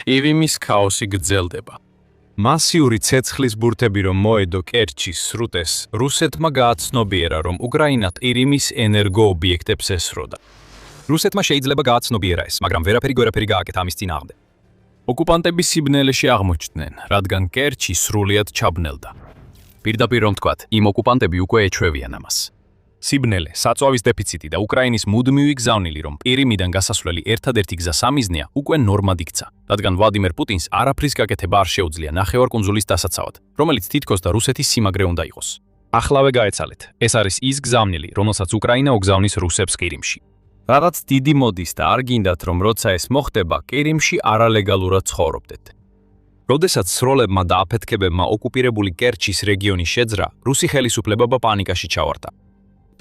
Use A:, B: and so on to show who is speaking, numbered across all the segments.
A: ყირიმის ქაოსი გრძელდება. მასიური ცეცხლის ბურთები რომ მოედო კერჩის სრუტეს, რუსეთმა გააცნობიერა, რომ უკრაინა ყირიმის ენერგოობიექტებს ესროდა.
B: რუსეთმა შეიძლება გააცნობიერა ეს, მაგრამ ვერაფერი გააკეთა ამის წინააღმდეგ.
A: ოკუპანტები სიბნელეში აღმოჩნდნენ, რადგან კერჩი სრულიად ჩაბნელდა.
B: პირდაპირ რომ თქვათ, იმ ოკუპანტები უკვე ეჩვევიან ამას. სიბნელე, საწვავის დეფიციტი და უკრაინის მუდმივი გზავნილი, რომ ყირიმიდან გასასვლელი ერთადერთი გზა სამიზნეა, უკვე ნორმად იქცა, რადგან ვლადიმერ პუტინს არაფრის გაკეთება არ შეუძლია ნახევარკუნძულის დასაცავად, რომელიც თითქოს და რუსეთის სიმაგრე უნდა იყოს. ახლავე გაეცალეთ, ეს არის ის გზავნილი, რომელსაც უკრაინა უგზავნის რუსებს ყირიმში.
A: რაღაც დიდი მოდის და არ გინდათ, რომ როცა ეს მოხდება, ყირიმში არალეგალურად ცხოვრობდეთ.
B: როდესაც სროლებმა და აფეთქებებმა ოკუპირებული კერჩის რეგიონი შეძრა, რუსი ხელისუფლება პანიკაში ჩავარდა.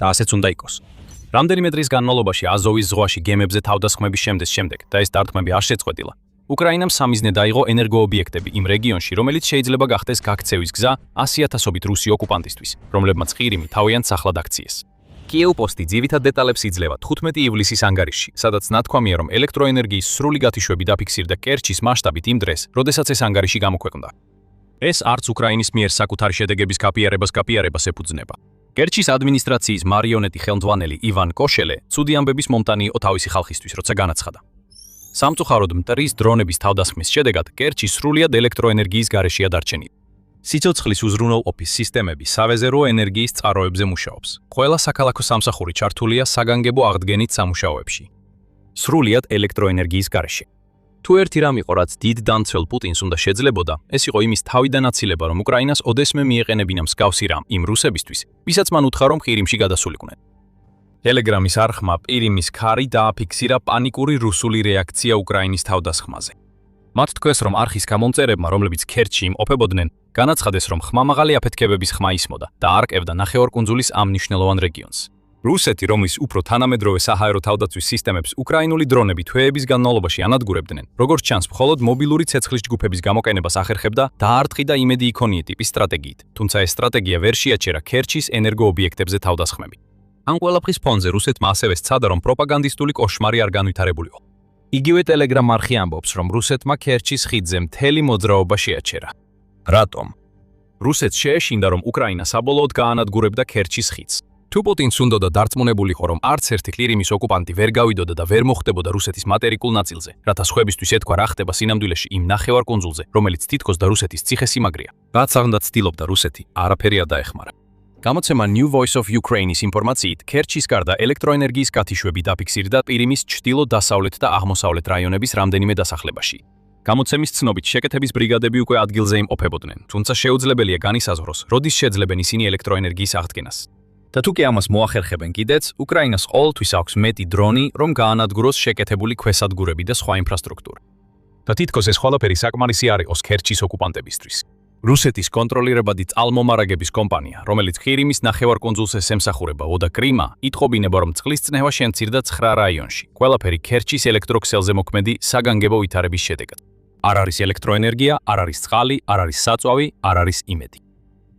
B: და ასეც უნდა იყოს. რამდენიმე დღის განმავლობაში აზოვის ზღვაში გემებზე თავდასხმების შემდეგ და ეს დარტყმები არ შეწყვეტილა. უკრაინამ სამიზნე დაიღო ენერგოობიექტები იმ რეგიონში, რომელიც შეიძლება გახდეს გაქცევის გზა 100,000-ობით რუსი ოკუპანტისთვის, რომლებმაც ყირიმი თავიანთ სახლად აქციეს. კიევ-პოსტი ძირითად დეტალებს იძლევა 15 ივლისის ანგარიშში, სადაც ნათქვამია, რომ ელექტროენერგიის სრული გათიშვები დაფიქსირდა კერჩის მასშტაბით იმ დღეს, როდესაც ეს ანგარიში გამოქვეყნდა. ეს არც უკრაინის მიერ საკუთარი შედეგების კაპიარებას ეფუძნება. კერჩის ადმინისტრაციის მარიონეტი ხელმძღვანელი ივან კოშელე ცუდი ამბების მომტანი იყო თავისი ხალხისთვის, როცა განაცხადა. სამწუხაროდ მტრის დრონების თავდასხმის შედეგად კერჩი სრულიად ელექტროენერგიის გარეშეა დარჩენილი. სიცოცხლის უზრუნველყოფის სისტემები სავეზერო ენერგიის წყაროებზე მუშაობს. ყველა საქალაქო სამსახური ჩართულია საგანგებო აღდგენით სამუშაოებში. სრულიად ელექტროენერგიის გარეშე. თუ ერთი რამ იყო, რაც დიდ დამცველ პუტინს უნდა შეძლებოდა, ეს იყო იმის თავიდან აცილება, რომ უკრაინას ოდესმე მიეყენებინა მსგავსი რამ იმ რუსებისთვის, ვისაც მან უთხრა, რომ ყირიმში გადასულიყვნენ. ტელეგრამის არხმა ყირიმის ქარი დააფიქსირა პანიკური რუსული რეაქცია უკრაინის თავდასხმაზე. მათ თქვეს, რომ არხის გამომწერებმა, რომლებიც ქერჩში იმყოფებოდნენ, განაცხადეს, რომ ხმამაღალი აფეთქებების ხმა ისმოდა და არკევდა ნახევარკუნძულის ამ მნიშვნელოვან რეგიონს. რუსეთი, რომლის უფრო თანამედროვე საჰაერო თავდაცვის სისტემებს უკრაინული დრონები თვეების განმავლობაში ანადგურებდნენ, როგორც ჩანს, მხოლოდ მობილური ცეცხლის ჯგუფების გამოყენებას ახერხებდა დაარტყი და იმედი იქონია ტიპის სტრატეგიით, თუმცა ეს სტრატეგია ვერ შეაჩერა ქერჩის ენერგოობიექტებზე თავდასხმები. ამ ყველაფრის ფონზე რუსეთმა ასევე სცადა, რომ პროპაგანდისტული კოშმარი არ განვითარებულიყო. იგივე ტელეგრამ არხი ამბობს, რომ რუსეთმა ქერჩის ხიდზე მთელი მოძრაობა შეაჩერა. რატომ? რუსეთს შეეშინდა, რომ უკრაინა საბოლოოდ გაანადგურებდა ქერჩის ხიდს. თუ პუტინს უნდოდა დარწმუნებულიყო, რომ არც ერთი ყირიმის ოკუპანტი ვერ გავიდოდა და ვერ მოხვდებოდა რუსეთის მატერიკულ ნაწილზე, რათა სხვებისთვის ეთქვა რა ხდება სინამდვილეში იმ ნახევარკუნძულზე, რომელიც თითქოს და რუსეთის ციხესიმაგრეა. რაც აღნდა ცდილობდა რუსეთი, არაფერი არ დაეხმარა. გამოცემა New Voice of Ukraine-ის ინფორმაციით, ქერჩის გარდა ელექტროენერგიის გათიშვები დაფიქსირდა ყირიმის ჩრდილო-დასავლეთ და აღმოსავლეთ რაიონების რამდენიმე დასახლებაში. გამოცემის ცნობით, შეკეთების ბრიგადები უკვე ადგილზე იმყოფებოდნენ, თუმცა შეუძლებელია განისაზღვროს, როდის შეძლებენ ისინი ელექტროენერგიის აღდგენას. და თუ კი ამას მოახერხებენ კიდეც, უკრაინას ყოველთვის აქვს მეტი დრონი, რომ გაანადგუროს შეკეთებული ქვესადგურები და სხვა ინფრასტრუქტურა. და თითქოს ეს ყველაფერი საკმარისი არ იყოს ქერჩის ოკუპანტებისთვის. რუსეთის კონტროლირებადი წყალმომარაგების კომპანია, რომელიც ყირიმის ნახევარკუნძულს ემსახურება, ოდა კრიმა, იტყობინება, რომ წყლის წნევა შემცირდა 9 რაიონში, ყველაფერი ქერჩის ელექტროქსელზე მოქმედი საგანგებო ვითარების შედეგად. არ არის ელექტროენერგია, არ არის წყალი, არ არის საწვავი, არ არის იმედი.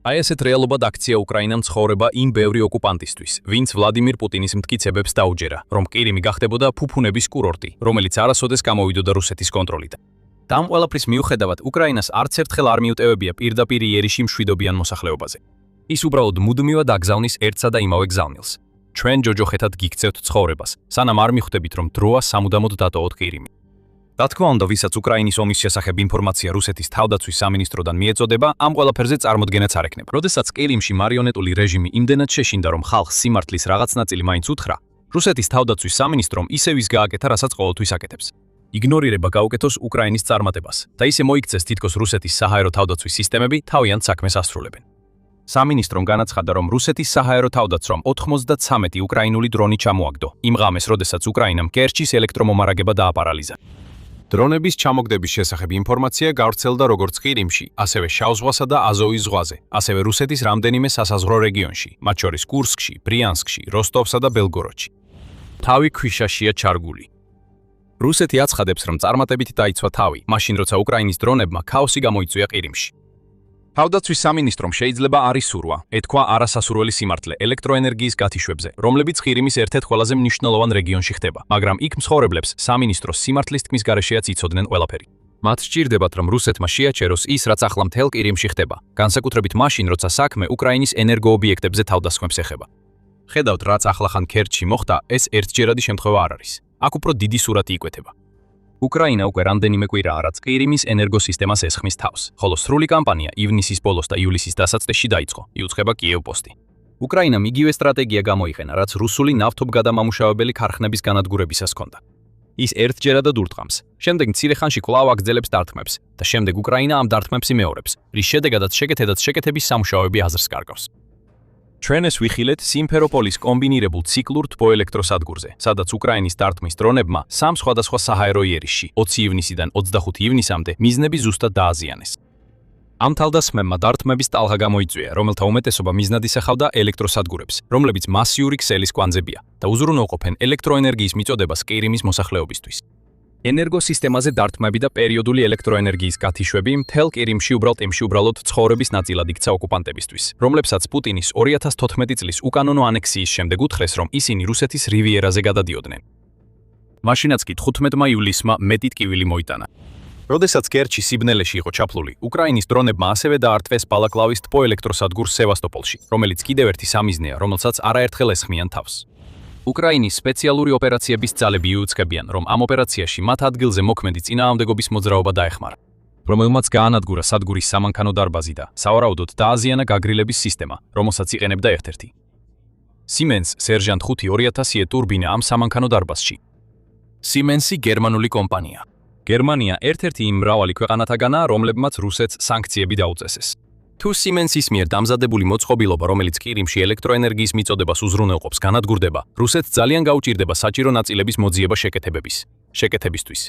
B: აი ესეთ რეალობად აქცია უკრაინამ ცხოვრება იმ ბევრი ოკუპანტისთვის, ვინც ვლადიმირ პუტინის მტკიცებებს დაუჯერა, რომ ყირიმი გახდებოდა ფუფუნების კურორტი, რომელიც არასოდეს გამოვიდოდა რუსეთის კონტროლიდან. და ამ ყველაფრის მიუხედავად, უკრაინას არც ერთხელ არ მიუტევებია პირდაპირ იერიში მშვიდობიან მოსახლეობაზე. ის უბრალოდ მუდმივად აგზავნის ერთსა და იმავე გზავნილს. ჩვენ ჯოჯოხეთად გიქცევთ ცხოვრებას, სანამ არ მიხვდებით, რომ დროა სამუდამოდ დატოვოთ ყირიმი. რა თქმა უნდა, ვისაც უკრაინის ომის შესახებ ინფორმაცია რუსეთის თავდაცვის სამინისტროდან მიეწოდება, ამ ყველაფერზე წარმოდგენაც არ ექნება. როდესაც ყირიმში მარიონეტული რეჟიმი იმდენად შეშინდა, რომ ხალხს სიმართლის რაღაც ნაწილი მაინც უთხრა, რუსეთის თავდაცვის სამინისტრომ ისევ ის გააკეთა, რასაც ყოველთვის აკეთებს. იგნორირება გაუკეთოს უკრაინის წარმატებას და ისე მოიქცეს თითქოს რუსეთის საჰაერო თავდაცვის სისტემები თავიანთ საქმეს ასრულებენ. სამინისტრომ განაცხადა, რომ რუსეთის საჰაერო თავდაცვამ 93 უკრაინული დრონი ჩამოაგდო, იმ ღამეს, როდესაც უკრაინამ კერჩის ელექტრომომარაგება დააპარალიზა. დრონების ჩამოგდების შესახებ ინფორმაცია გავრცელდა როგორც ყირიმში, ასევე შავ ზღვასა და აზოვის ზღვაზე, ასევე რუსეთის რამდენიმე სასაზღვრო რეგიონში, მათ შორის კურსკში, ბრიანსკში, როსტოვსა და ბელგოროდში. თავი ქვიშაშია ჩარგული. რუსეთი აცხადებს, რომ წარმატებით დაიცვა თავი, მაშინ როცა უკრაინის დრონებმა ქაოსი გამოიწვია ყირიმში. თავდაცვის სამინისტრომ შეიძლება არ ისურვა, ეთქვა არასასურველი სიმართლე ელექტროენერგიის გათიშვებზე, რომლებიც ყირიმის ერთ-ერთ ყველაზე მნიშვნელოვან რეგიონში ხდება, მაგრამ იქ მცხოვრებლებს სამინისტროს სიმართლის თქმის გარეშეაც იცოდნენ ყველაფერი. მათ სჭირდებათ, რომ რუსეთმა შეაჩეროს ის, რაც ახლა მთელ ყირიმში ხდება, განსაკუთრებით მაშინ, როცა საქმე უკრაინის ენერგოობიექტებზე თავდასხმებს ეხება. ხედავთ, რაც ახლახან ქერჩში მოხდა, ეს ერთჯერადი შემთხვევა არ არის. აქ უფრო დიდი სურათი იკვეთება. უკრაინა უკვე რამდენიმე კვირაა, რაც ყირიმის ენერგოსისტემას ესხმის თავს, ხოლო სრული კამპანია ივნისის ბოლოს და ივლისის დასაწყისში დაიწყო, იუწყება კიევ-პოსტი. უკრაინამ იგივე სტრატეგია გამოიყენა, რაც რუსული ნავთობგადამამუშავებელი ქარხნების განადგურებისას ჰქონდა. ის ერთჯერადად ურტყამს, შემდეგ მცირე ხანში კვლავ აგრძელებს დარტყმებს და შემდეგ უკრაინა ამ დარტყმებს იმეორებს, რის შედეგადაც შეკეთების სამუშაოები აზრს კარგავს. ჩვენ ეს ვიხილეთ სიმფეროპოლის კომბინირებულ ციკლურ თბოელექტროსადგურზე, სადაც უკრაინის დარტყმის დრონებმა სამ სხვადასხვა საჰაერო იერიში 20 ივნისიდან 25 ივნისამდე მიზნები ზუსტად დააზიანეს. ამ თავდასხმებმა დარტყმების ტალღა გამოიწვია, რომელთა უმეტესობა მიზნად ისახავდა ელექტროსადგურებს, რომლებიც მასიური ქსელის კვანძებია და უზრუნველყოფენ ელექტროენერგიის მიწოდებას ყირიმის მოსახლეობისთვის. ენერგოსისტემაზე დარტყმები და პერიოდული ელექტროენერგიის გათიშვები მთელ ყირიმში უბრალოდ ცხოვრების ნაწილად იქცა ოკუპანტებისთვის, რომლებსაც პუტინის 2014 წლის უკანონო ანექსიის შემდეგ უთხრეს, რომ ისინი რუსეთის რივიერაზე გადადიოდნენ. მაშინაც კი 15 ივლისმა მეტი ტკივილი მოიტანა. როდესაც კერჩი სიბნელეში იყო ჩაფლული, უკრაინის დრონებმა ასევე დაარტყეს ბალაკლავის თბოელექტროსადგურს სევასტოპოლში, რომელიც კიდევ ერთი სამიზნეა, რომელსაც არაერთხელ ესხმიან თავს. უკრაინის სპეციალური ოპერაციების ძალები იუწყებიან, რომ ამ ოპერაციაში მათ ადგილზე მოქმედი წინააღმდეგობის მოძრაობა დაეხმარა, რომელმაც გაანადგურა სადგურის სამანქანო დარბაზი და სავარაუდოდ დააზიანა გაგრილების სისტემა, რომელსაც იყენებდა ერთ-ერთი Siemens სერჟანტ 5-2000 ტურბინა ამ სამანქანო დარბაზში. Siemens-ი გერმანული კომპანია. გერმანია ერთ-ერთი იმ მრავალი ქვეყანათაგანაა, რომლებმაც რუსეთს სანქციები დაუწესეს. თუ Siemens-ის მიერ დამზადებული მოწყობილობა, რომელიც ყირიმში ელექტროენერგიის მიწოდებას უზრუნველყოფს, განადგურდება, რუსეთს ძალიან გაუჭირდება საჭირო ნაწილების მოძიება შეკეთებისთვის.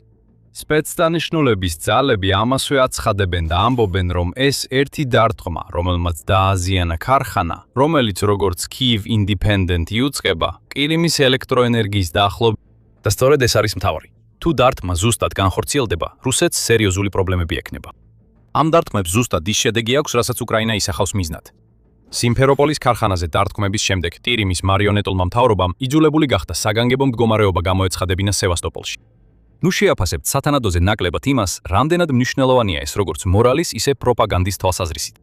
B: სპეცდანიშნულების ძალები ამასვე აცხადებენ და ამბობენ, რომ ეს ერთი დარტყმა, რომელმაც დააზიანა ქარხანა, რომელიც როგორც Kyiv Independent იუწყება, ყირიმის ელექტროენერგიის დაახლოებით და სწორედ ეს არის მთავარი. თუ დარტყმა ზუსტად განხორციელდება, რუსეთს სერიოზული პრობლემები ექნება. ამ დარტყმებს ზუსტად ის შედეგი აქვს, რასაც უკრაინა ისახავს მიზნად. სიმფეროპოლის ქარხანაზე დარტყმების შემდეგ ყირიმის მარიონეტულმა მთავრობამ იძულებული გახდა საგანგებო მდგომარეობა გამოეცხადებინა სევასტოპოლში. ნუ შეაფასებთ სათანადოზე ნაკლებად იმას, რამდენად მნიშვნელოვანია ეს როგორც მორალის, ისე პროპაგანდის თვალსაზრისით.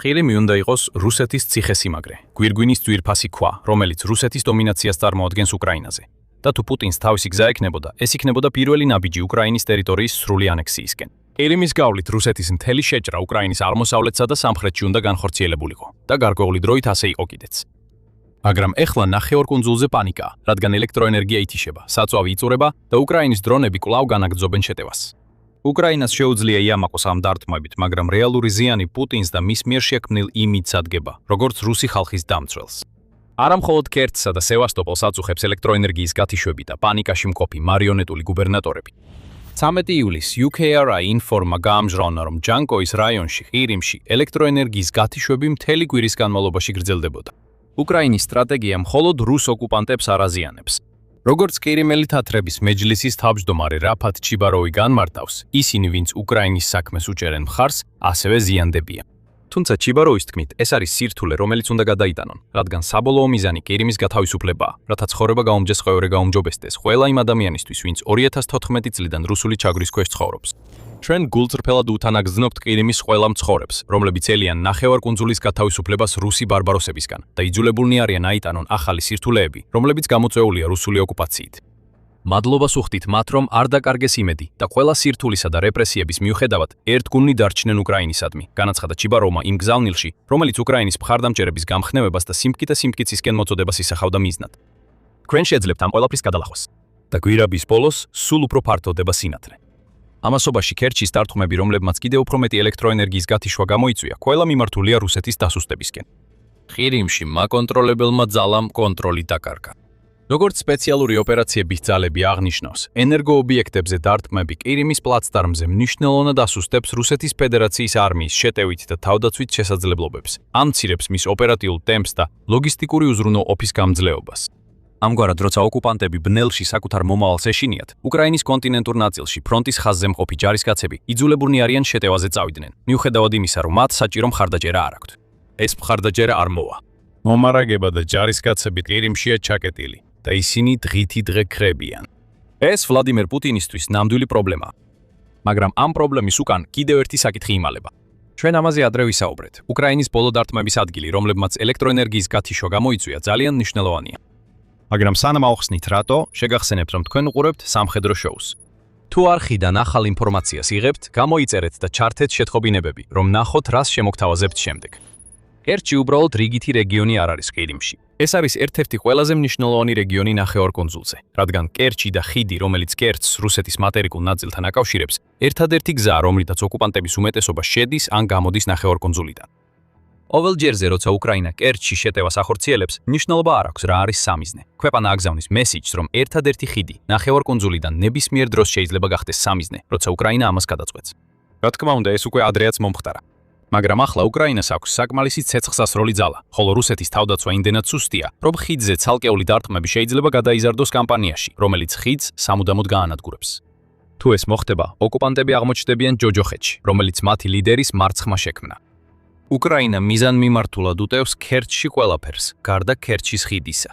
B: ყირიმი უნდა იყოს რუსეთის ციხესიმაგრე, გვირგვინის ძვირფასი ქვა, რომელიც რუსეთის დომინაციას წარმოადგენს უკრაინაზე. და თუ პუტინს თავისი გზა ექნებოდა, ეს იქნებოდა პირველი ნაბიჯი უკრაინის ტერიტორიის სრული ანექსიისკენ. ყირიმის გავლით რუსეთის მთელი შეჭრა უკრაინის აღმოსავლეთსა და სამხრეთში უნდა განხორციელებულიყო და გარკვეული დროით ასე იყო კიდეც. მაგრამ ეხლა ნახევარ კუნძულზე პანიკაა, რადგან ელექტროენერგია ითიშება, საწვავი იწურება და უკრაინის დრონები კვლავ განაგრძობენ შეტევას. უკრაინას შეუძლია იამაყოს ამ დარტყმებით, მაგრამ რეალური ზიანი პუტინს და მის მიერ შექმნილ იმიჯს ადგება, როგორც რუსი ხალხის დამცველს. არა მხოლოდ კერჩსა და სევასტოპოლს აწუხებს ელექტროენერგიის გათიშვები და პანიკაში მყოფი მარიონეტული გუბერნატორები. 13 ივლისს UKRI ინფორმა გაამჟღავნა, რომ ჯანკოის რაიონში, ყირიმში ელექტროენერგიის გათიშვები მთელი კვირის განმავლობაში გრძელდებოდა. უკრაინის სტრატეგია მხოლოდ რუს ოკუპანტებს არ აზიანებს. როგორც ყირიმელი თათრების მეჯლისის თავმჯდომარე რაფათ ჩიბაროვი განმარტავს, ისინი, ვინც უკრაინის საქმეს უჭერენ მხარს, ასევე ზიანდებიან. თუმცა ჩიბაროვის თქმით, ეს არის სირთულე, რომელიც უნდა გადაიტანონ, რადგან საბოლოო მიზანი ყირიმის გათავისუფლებაა, რათა ცხოვრება გაუმჯეს ყოველდღე გაუმჯობესდეს ყველა იმ ადამიანისთვის, ვინც 2014 წლიდან რუსული ჩაგვრის ქვეშ ცხოვრობს. ჩვენ გულწრფელად უთანაგრძნობთ ყირიმის ყველა მცხოვრებს, რომლებიც ელიან ნახევარკუნძულის გათავისუფლებას რუსი ბარბაროსებისგან და იძულებულნი არიან აიტანონ ახალი სირთულეები, რომლებიც გამოწვეულია რუსული ოკუპაციით. მადლობას უხდით მათ, რომ არ დაკარგეს იმედი და ყველა სირთულისა და რეპრესიების მიუხედავად ერთგულნი დარჩნენ უკრაინისადმი, განაცხადა ჩიბაროვმა იმ გზავნილში, რომელიც უკრაინის მხარდამჭერების გამხნევებას და სიმტკიცისკენ მოწოდებას ისახავდა მიზნად. თქვენ შეძლებთ ამ ყველაფრის გადალახვას და გვირაბის ბოლოს სულ უფრო ფართოვდება სინათლე. ამასობაში ქერჩის დარტყმები, რომლებმაც კიდევ უფრო მეტი ელექტროენერგიის გათიშვა გამოიწვია, ყველა მიმართულია რუსეთის დასუსტებისკენ. ყირიმში მაკონტროლებელმა ძალამ კონტროლი დაკარგა. როგორც სპეციალური ოპერაციების ძალები აღნიშნავს, ენერგოობიექტებზე დარტყმები ყირიმის პლაცდარმზე მნიშვნელოვნად ასუსტებს რუსეთის ფედერაციის არმიის შეტევით და თავდაცვით შესაძლებლობებს, ამცირებს მის ოპერატიულ ტემპს და ლოგისტიკური უზრუნველყოფის გამძლეობას. ამგვარად, როცა ოკუპანტები ბნელში საკუთარ მომავალს ეშინიათ, უკრაინის კონტინენტურ ნაწილში ფრონტის ხაზზე მყოფი ჯარისკაცები იძულებულნი არიან შეტევაზე წავიდნენ, მიუხედავად იმისა, რომ მათ საჭირო მხარდაჭერა არ აქვთ. ეს მხარდაჭერა არ მოვა. მომარაგება და ჯარისკაცები ყირიმშია ჩაკეტილი და ისინი დღითი დღე ქრებიან. ეს ვლადიმერ პუტინისთვის ნამდვილი პრობლემაა. მაგრამ ამ პრობლემის უკან კიდევ ერთი საკითხი იმალება. ჩვენ ამაზე ადრე ვისაუბრეთ. უკრაინის ბოლო დარტყმების ადგილი, რომლებმაც ელექტროენერგიის გათიშვა გამოიწვია, ძალიან მნიშვნელოვანია. მაგრამ სანამ ავხსნით რატო, შეგახსენებთ, რომ თქვენ უყურებთ სამხედრო შოუს. თუ არხიდან ახალ ინფორმაციას იღებთ, გამოიწერეთ და ჩართეთ შეთხობინებები, რომ ნახოთ, რას შემოგთავაზებთ შემდეგ. კერჩი უბრალოდ რიგითი რეგიონი არ არის ყირიმში. ეს არის ერთ-ერთი ყველაზე მნიშვნელოვანი რეგიონი ნახევარკუნძულზე, რადგან კერჩი და ხიდი, რომელიც კერჩს რუსეთის მატერიკულ ნაწილთან აკავშირებს, ერთადერთი გზაა, რომლითაც ოკუპანტების უმეტესობა შედის ან გამოდის ნახევარკუნძულიდან. ყოველ ჯერზე, როცა უკრაინა კერჩში შეტევას ახორციელებს, მნიშვნელობა არ აქვს რა არის სამიზნე. ქვეყანა აგზავნის მესიჯს, რომ ერთადერთი ხიდი ნახევარკუნძულიდან ნებისმიერ დროს შეიძლება გახდეს სამიზნე, როცა უკრაინა ამას გადაწყვეტს. რა თქმა უნდა, ეს უკვე ადრეაც მომხდარა. მაგრამ ახლა უკრაინას აქვს საკმალისი ცეცხლსასროლი ძალა, ხოლო რუსეთის თავდაცვა იმდენად სუსტია, რომ ხიდზე ცალკეული დარტყმები შეიძლება გადაიზარდოს კამპანიაში, რომელიც ხიდს სამუდამოდ გაანადგურებს. თუ ეს მოხდება, ოკუპანტები აღმოჩნდებიან ჯოჯოხეთში, რომელიც მათი ლიდერის მარცხმა შექმნა. უკრაინა მიზანმიმართულად უტევს ქერჩში ყველაფერს, გარდა ქერჩის ხიდისა.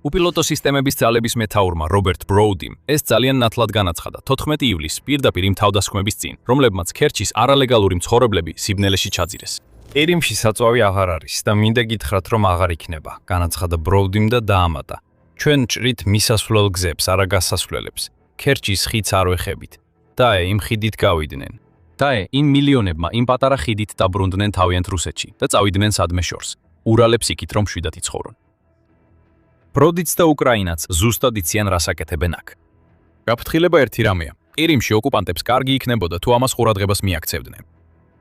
B: უპილოტო სისტემების ძალების მეთაურმა რობერტ ბროუდიმ ეს ძალიან ნათლად განაცხადა 14 ივლისს პირდაპირ იმ თავდასხმების წინ, რომლებმაც ქერჩის არალეგალური მცხოვრებლები სიბნელეში ჩაძირეს. ყირიმში საწვავი აღარ არის და მინდა გითხრათ, რომ აღარ იქნება, განაცხადა ბროუდიმ და დაამატა. ჩვენ ჭრით მისასვლელ გზებს, არა გასასვლელებს. ქერჩის ხიდს არ ვეხებით. დაე იმ ხიდით გავიდნენ. დაე იმ მილიონებმა იმ პატარა ხიდით დაბრუნდნენ თავიანთ რუსეთში და წავიდნენ სადმე შორს. ურალებს იქით რომ შვიდად იცხოვრონ. ბროდიც და უკრაინაც ზუსტად იციან რას აკეთებენ აქ. გაფრთხილება ერთი რამეა. ყირიმში ოკუპანტებს კარგი იქნებოდა თუ ამას ყურადღებას მიაქცევდნენ.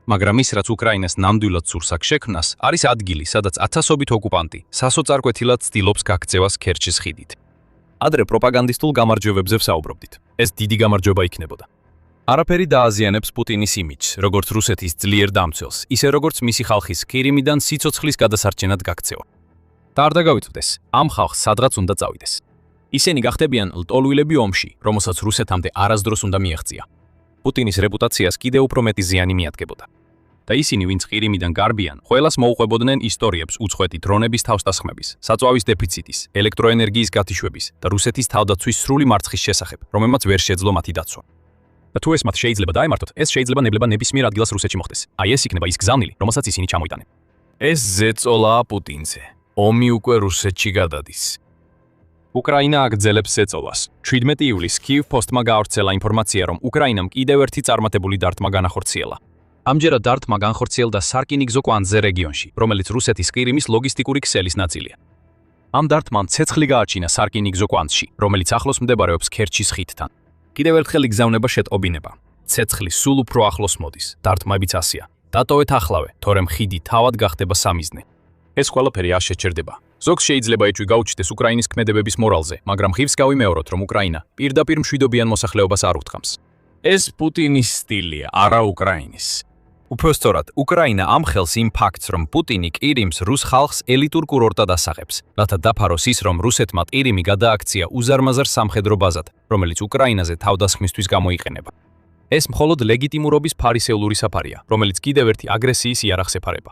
B: მაგრამ ის რაც უკრაინას ნამდვილად სურს აქ შექმნას, არის ადგილი, სადაც ათასობით ოკუპანტი სასოწარკვეთილად ცდილობს გაქცევას ქერჩის ხიდით. ადრე პროპაგანდისტულ გამარჯვებებზე ვსაუბრობდით. ეს დიდი გამარჯვება იქნებოდა. არაფერი დააზიანებს პუტინის იმიჯს, როგორც რუსეთის ძლიერ დამცველს, ისე როგორც მისი ხალხის ყირიმიდან სიცოცხლის გადასარჩენად გაქცევა. და არ დაგავიწყდეს, ამ ხალხს სადღაც უნდა წავიდეს. ისინი გახდებიან ლტოლვილები ომში, რომელსაც რუსეთამდე არასდროს უნდა მიაღწია. პუტინის რეპუტაციას კიდევ უფრო მეტი ზიანი მიადგებოდა. და ისინი, ვინც ყირიმიდან გარბიან, ყველას მოუყვებოდნენ ისტორიებს უწყვეტი დრონების თავსტასხმების, საწვავის დეფიციტის, ელექტროენერგიის გათიშვების და რუსეთის თავდაცვის სრული მარცხის შესახებ, რომელმაც ვერ შეეძლო მათი დაცვა. და თუ ეს მათ შეიძლება დაემართოთ, ეს შეიძლება ნებლება ნებისმიერ ადგილას რუსეთში მოხდეს. აი ეს იქნება ის გზავნილი, რომელსაც ისინი ჩამოიტანენ. ეს ზეწოლაა პუტინზე. ომი უკვე რუსეთში გადადის. უკრაინა აგრძელებს ზეწოლას. 17 ივლისს კიევ-პოსტმა გაავრცელა ინფორმაცია, რომ უკრაინამ კიდევ ერთი წარმატებული დარტყმა განახორციელა. ამჯერად დარტყმა განხორციელდა სარკინიგზო კვანძზე რეგიონში, რომელიც რუსეთის ყირიმის ლოგისტიკური ქსელის ნაწილია. ამ დარტყმამ ცეცხლი გააჩინა სარკინიგზო კვანძში, რომელიც ახლოს მდებარეობს ქერჩის ხიდთან. კიდევ ერთხელ იგზავნება შეტყობინება. ცეცხლი სულ უფრო ახლოს მოდის, დარტყმებიც ასია. დატოვეთ ახლავე, თორემ ხიდი თავად გახდება სამიზნე. ეს ყველაფერი არ შეჩერდება. ზოგს შეიძლება ეჭვი გაუჩნდეს უკრაინის ქმედებების მორალზე, მაგრამ ხივს გავიმეოროთ, რომ უკრაინა პირდაპირ მშვიდობიან მოსახლეობას არ უთხრამს. ეს პუტინის სტილია, არა უკრაინის. უпростоრად, უკრაინა ამხელს იმ ფაქტს, რომ პუტინი ყირიმს რუს ხალხს ელიტურ კურორტად ასახებს, რათა დაფაროს ის, რომ რუსეთმა ყირიმი გადააქცია უზარმაზარ სამხედრო ბაზად, რომელიც უკრაინაზე თავდასხმისთვის გამოიყენება. ეს მხოლოდ ლეგიტიმურობის ფარისეულური საფარია, რომელიც კიდევ ერთი აგრესიის იარაღს ეფარება.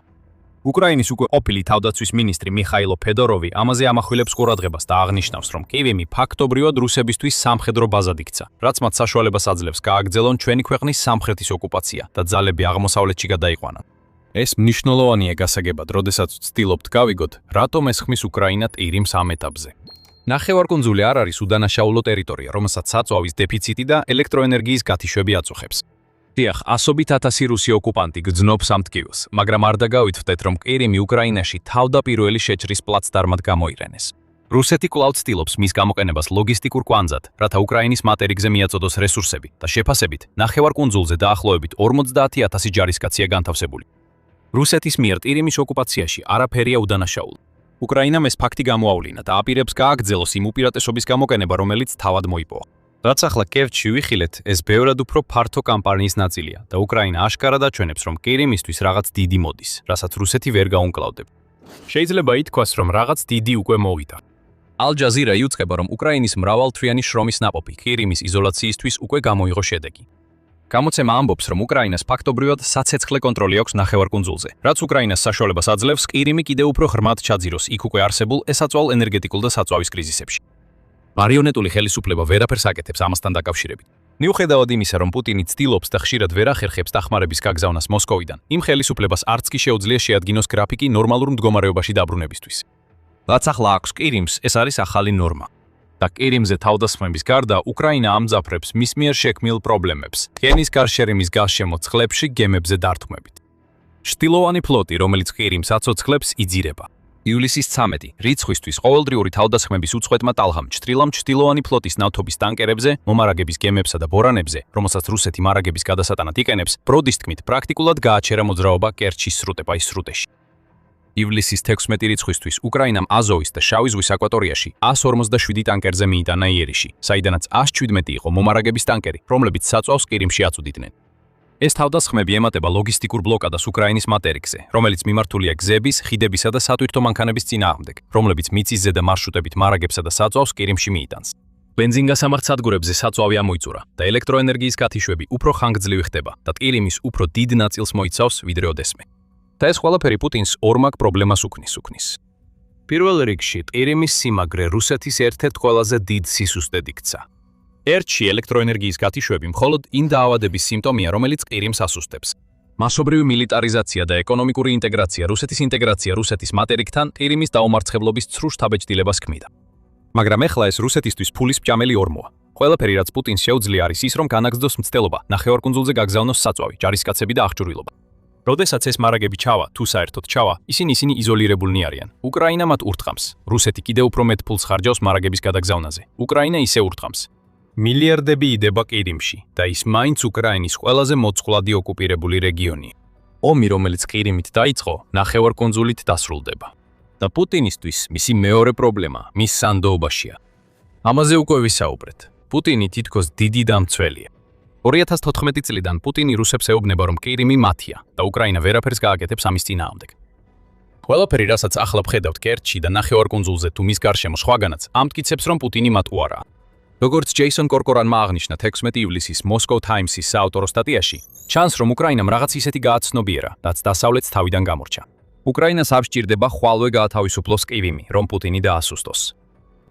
B: უკრაინის უკვე ყოფილი თავდაცვის მინისტრი მიხაილო ფედოროვი ამაზე ამახვილებს ყურადღებას და აღნიშნავს, რომ კიევი ფაქტობრივად რუსებისთვის სამხედრო ბაზად იქცა, რაც მათ საშუალებას აძლევს გააგრძელონ ჩვენი ქვეყნის სამხრეთის ოკუპაცია და ძალები აღმოსავლეთში გადაიყვანონ. ეს მნიშვნელოვანია გასაგებად, როდესაც ვცდილობთ გავიგოთ, რატომ ესხმის უკრაინა ყირიმს ამ ეტაპზე. ნახევარკუნძული არ არის უდანაშაულო ტერიტორია, რომელსაც საწვავის დეფიციტი და ელექტროენერგიის გათიშვები აწუხებს. დიახ, ასობით ათასი რუსი ოკუპანტი გრძნობს ამ ტკივილს, მაგრამ არ დაგავითვლეთ, რომ ყირიმი უკრაინაში თავდაპირველი შეჭრის პლაცდარმად გამოიყენეს. რუსეთი კვლავ ცდილობს მის გამოყენებას ლოგისტიკურ კვანძად, რათა უკრაინის მატერიკზე მიაწოდოს რესურსები და შეფასებით, ნახევარკუნძულზე დაახლოებით 50,000 ჯარისკაცია განთავსებული. რუსეთის მიერ ყირიმის ოკუპაციაში არაფერია უდანაშაული. უკრაინამ ეს ფაქტი გამოავლინა და აპირებს გააგრძელოს იმ უპირატესობის გამოყენება, რომელიც თავად მოიპოვა. რაც ახლა კიევში ვიხილეთ, ეს ბევრად უფრო ფართო კამპანიის ნაწილია და უკრაინა აშკარად აჩვენებს, რომ ყირიმისთვის რაღაც დიდი მოდის, რასაც რუსეთი ვერ გაუმკლავდება. შეიძლება ითქვას, რომ რაღაც დიდი უკვე მოვიდა. ალ-ჯაზირა იუწყება, რომ უკრაინის მრავალთვიანი შრომის ნაყოფი ყირიმის იზოლაციისთვის უკვე გამოიღო შედეგი. გამოცემა ამბობს, რომ უკრაინას ფაქტობრივად საცეცხლე კონტროლი აქვს ნახევარკუნძულზე, რაც უკრაინას საშუალებას აძლევს ყირიმი კიდევ უფრო ღრმად ჩაძიროს იქ უკვე არსებულ ესაწვალ ენერგეტიკულ და საწვავის კრიზისებში. მარიონეტული ხელისუფლება ვერაფერს აკეთებს ამასთან დაკავშირებით. მიუხედავად იმისა, რომ პუტინი ცდილობს და ხშირად ვერ ახერხებს დახმარების გაგზავნას მოსკოვიდან, იმ ხელისუფლებას არც კი შეუძლია შეადგინოს გრაფიკი ნორმალურ მდგომარეობაში დაბრუნებისთვის. რაც ახლა აქვს ყირიმს, ეს არის ახალი ნორმა. და ყირიმზე თავდასხმების გარდა უკრაინა ამძაფრებს მის მიერ შექმნილ პრობლემებს, ტკენის გარშერიმის გარშემო წყლებში გემებზე დართმებით. ჩრდილოვანი ფლოტი, რომელიც ყირიმს აცოცხლებს, იძირება. ივლისის 13 რიცხვისთვის ყოველდღიური თავდასხმების უწყვეტმა ტალღამ ჩრდილამ ჩრდილოვანი ფლოტის ნავთობის ტანკერებზე, მომარაგების გემებსა და ბორანებზე, რომელსაც რუსეთი მარაგების გადასატანად იყენებს, ბროდის თქმით, პრაქტიკულად გააჩერა მოძრაობა კერჩის სრუტეში. ივლისის 16 რიცხვისთვის უკრაინამ აზოვის და შავი ზღვის აკვატორიაში 147 ტანკერზე მიიტანა იერიში, საიდანაც 117 იყო მომარაგების ტანკერი, რომლებიც საწვავს ყირიმში აწვდიდნენ. ეს თავდასხმები ემატება ლოგისტიკურ ბლოკადას უკრაინის მატერიკზე, რომელიც მიმართულია გზების, ხიდებისა და სატვირთო მანქანების წინააღმდეგ, რომლებიც მიწისზე და მარშრუტებით მარაგებსა და საწვავს ყირიმში მიიტანს. ბენზინგასამართ სადგურებზე საწვავი ამოიწურა და ელექტროენერგიის გათიშვები უფრო ხანგრძლივი ხდება და ყირიმის უფრო დიდ ნაწილს მოიცავს, ვიდრე ოდესმე. და ეს ყველაფერი პუტინს ორმაგ პრობლემას უქმნის. პირველ რიგში, ყირიმის სიმაგრე რუსეთის ერთ-ერთ ყველაზე დიდ სისუსტედ იქცა. ერთში ელექტროენერგიის გათიშვები მხოლოდ იმ დაავადების სიმპტომია, რომელიც ყირიმს ასუსტებს. მასობრივი მილიტარიზაცია და ეკონომიკური ინტეგრაცია რუსეთის მატერიკთან ყირიმის დაუმარცხებლობის ცრუ შთაბეჭდილებას ქმნიდა. მაგრამ ეხლა ეს რუსეთისთვის ფულის მჭამელი ორმოა. ყველაფერი, რაც პუტინს შეუძლია, არის ის, რომ განაგრძოს მცდელობა, ნახევარკუნძულზე გაგზავნოს საწვავი, ჯარისკაცები და აღჭურვილობა. როდესაც ეს მარაგები ჩავა, თუ საერთოდ ჩავა, ისინი იზოლირებულნი არიან. უკრაინა მათ ურტყამს. რუსეთი კიდევ უფრო მეტ ფულს ხარჯავს მარაგების გადაგზავნაზე. უკრაინა ისე ურტყამს. მილიარდები იდება ყირიმში და ის მაინც უკრაინის ყველაზე მოწყვლადი ოკუპირებული რეგიონია. ომი, რომელიც ყირიმით დაიწყო, ნახევარკუნძულით დასრულდება. და პუტინისთვის მისი მეორე პრობლემა მის სანდოობაშია. ამაზე უკვე ვისაუბრეთ. პუტინი თითქოს დიდი დამცველია. 2014 წლიდან პუტინი რუსებს ეუბნება, რომ ყირიმი მათია და უკრაინა ვერაფერს გააკეთებს ამის წინააღმდეგ. ყველაფერი, რასაც ახლა ვხედავთ კერჩში და ნახევარკუნძულზე თუ მის გარშემო სხვაგანაც, ამტკიცებს, რომ პუტინი მათ უარაა. როგორც ჯეისონ კორკორანმა აღნიშნა 16 ივლისის Moscow Times-ის საავტორო სტატიაში, ჩანს, რომ უკრაინამ რაღაც ისეთი გააცნობიერა, რაც დასავლეთს თავიდან გამორჩა. უკრაინას აბსჭირდება ხვალვე გაათავისუფლოს ყივიმი, რომ პუტინი დაასუსტოს.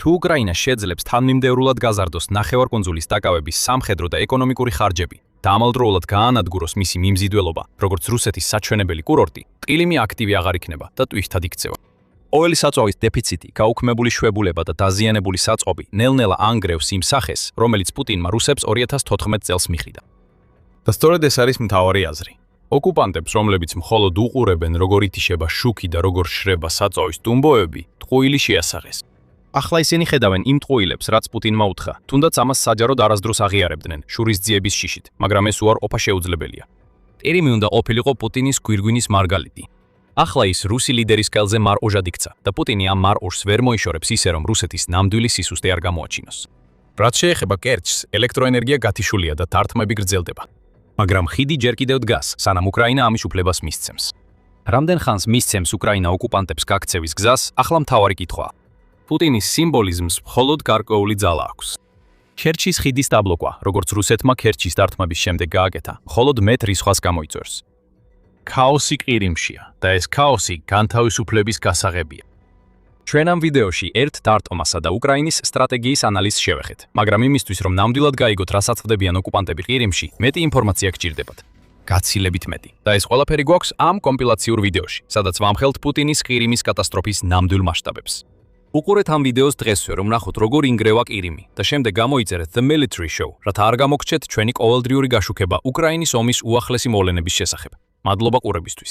B: თუ უკრაინა შეძლებს თანმიმდევრულად გაზარდოს ნახევარკუნძულის დაკავების სამხედრო და ეკონომიკური ხარჯები და ამავდროულად გაანადგუროს მისი მიმზიდველობა, როგორც რუსეთის საჩვენებელი კურორტი, ყირიმი აქტივი აღარ იქნება და ტვირთად იქცევა. ყოველი საწვავის დეფიციტი, გაუქმებული შვებულება და დაზიანებული საწყობი ნელ-ნელა ანგრევს იმ სახეს, რომელიც პუტინმა რუსებს 2014 წელს მიხრიდა. და სწორედ ეს არის მთავარი აზრი. ოკუპანტებს, რომლებიც მხოლოდ უყურებენ, როგორ ითიშება შუქი და როგორ შრება საწვავის ტუმბოები, ტყუილი შეასაღეს. ახლა ისინი ხედავენ იმ ტყუილებს, რაც პუტინმა უთხრა, თუნდაც ამას საჯაროდ არასდროს აღიარებდნენ, შურისძიების შიშით, მაგრამ ეს უარყოფა შეუძლებელია. ყირიმი უნდა ყოფილიყო პუტინის გვირგვინის მარგალიტი. ახლა ის რუსი ლიდერის ყელზე მარ ოჟად იქცა და პუტინი ამ მარ ორს ვერ მოიშორებს ისე, რომ რუსეთის ნამდვილი სისუსტე არ გამოაჩინოს. რაც შეეხება კერჩს, ელექტროენერგია გათიშულია და დარტყმები გრძელდება. მაგრამ ხიდი ჯერ კიდევ დგას, სანამ უკრაინა ამის უფლებას მისცემს. რამდენ ხანს მისცემს უკრაინა ოკუპანტებს გაქცევის გზას, ახლა მთავარი კითხვაა. პუტინის სიმბოლიზმს მხოლოდ გარკვეული ძალა აქვს. ქერჩის ხიდის დაბლოკვა, როგორც რუსეთმა ქერჩის დარტყმების შემდეგ გააკეთა, მხოლოდ მეტრის სხვას გამოიწვევს. ქაოსი ყირიმშია და ეს ქაოსი განთავისუფლების გასაღებია. ჩვენ ამ ვიდეოში ერთ დარტყმასა და უკრაინის სტრატეგიის ანალიზს შევეხეთ, მაგრამ იმისთვის, რომ ნამდვილად გაიგოთ, რა საწყდებიან ოკუპანტები ყირიმში, მეტი ინფორმაცია გჭირდებათ. გაცილებით მეტი. და ეს ყველაფერი გვაქვს ამ კომპილაციურ ვიდეოში, სადაც ვამხელთ პუტინის ყირიმის კატასტროფის ნამდვილ მასშტაბებს. უყურეთ ამ ვიდეოს დღესვე, რომ ნახოთ, როგორ ინგრევა ყირიმი და შემდეგ გამოიწერეთ The Military Show, რათა არ გამოგრჩეთ ჩვენი ყოველდღიური გაშუქება უკრაინის ომის უახლესი მოვლენების შესახებ. მადლობა ყურებისთვის.